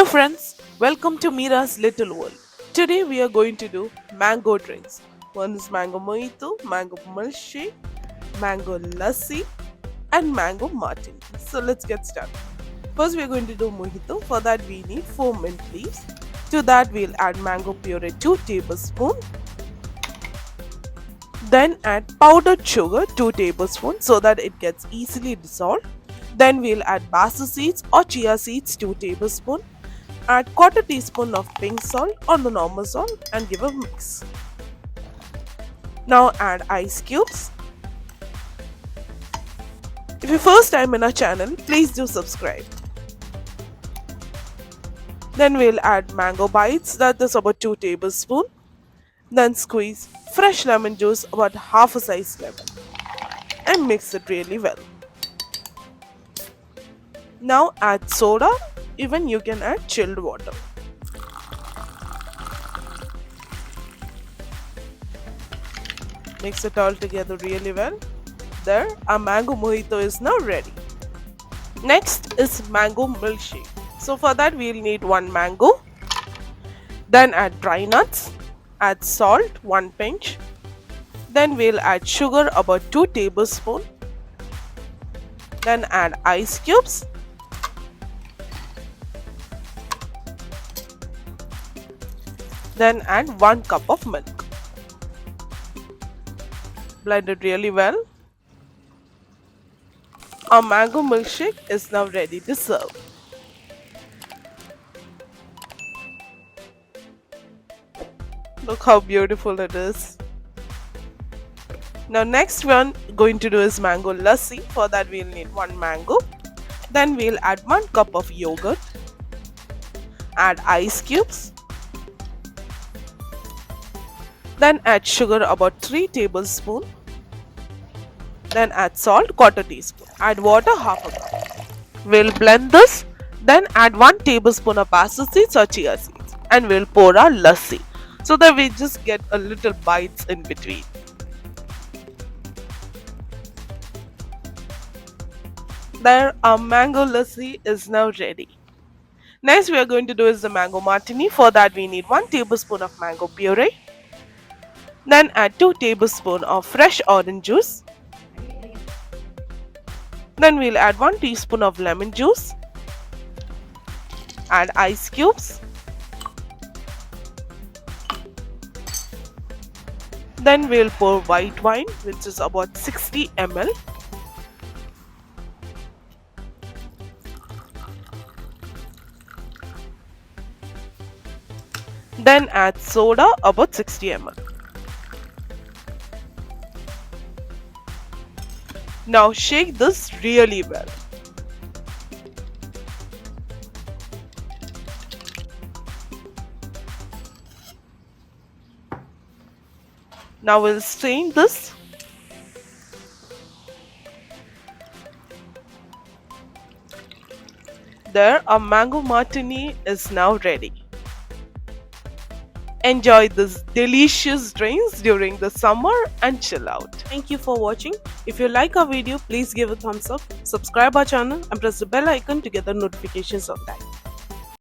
friends, welcome to Mira's Little World. Today we are going to do mango drinks. One is mango mojito, mango milkshake, mango lassi, and mango martini. So let's get started. First we are going to do mojito. For that we need 4 mint leaves. To that we'll add mango puree 2 tablespoons. Then add powdered sugar 2 tablespoons so that it gets easily dissolved. Then we'll add basil seeds or chia seeds 2 tablespoons. Add quarter teaspoon of pink salt or the normal salt and give a mix. Now add ice cubes. If you're first time in our channel, please do subscribe. Then we'll add mango bites, that is about 2 tablespoons. Then squeeze fresh lemon juice, about half a size lemon, and mix it really well. Now add soda, even you can add chilled water. Mix it all together really well. There, our mango mojito is now ready. Next is mango milkshake. So for that we'll need 1 mango. Then add dry nuts. Add salt 1 pinch. Then we'll add sugar about 2 tablespoons. Then add ice cubes. Then add 1 cup of milk. Blend it really well. Our mango milkshake is now ready to serve. Look how beautiful it is. Now next one going to do is mango lassi. For that we'll need 1 mango. Then we'll add 1 cup of yogurt. Add ice cubes. Then add sugar about 3 tablespoons. Then add salt quarter teaspoon. Add water half a cup. We'll blend this. Then add 1 tablespoon of basil seeds or chia seeds. And we'll pour our lassi so that we just get a little bites in between. There, our mango lassi is now ready. Next we are going to do is the mango martini. For that we need 1 tablespoon of mango puree. Then add 2 tablespoons of fresh orange juice. Then we'll add 1 teaspoon of lemon juice. Add ice cubes. Then we'll pour white wine, which is about 60 ml. Then add soda, about 60 ml. Now shake this really well. Now we'll strain this. There, our mango martini is now ready. Enjoy this delicious drinks during the summer and chill out. Thank you for watching. If you like our video, please give a thumbs up, subscribe our channel and press the bell icon to get the notifications of that.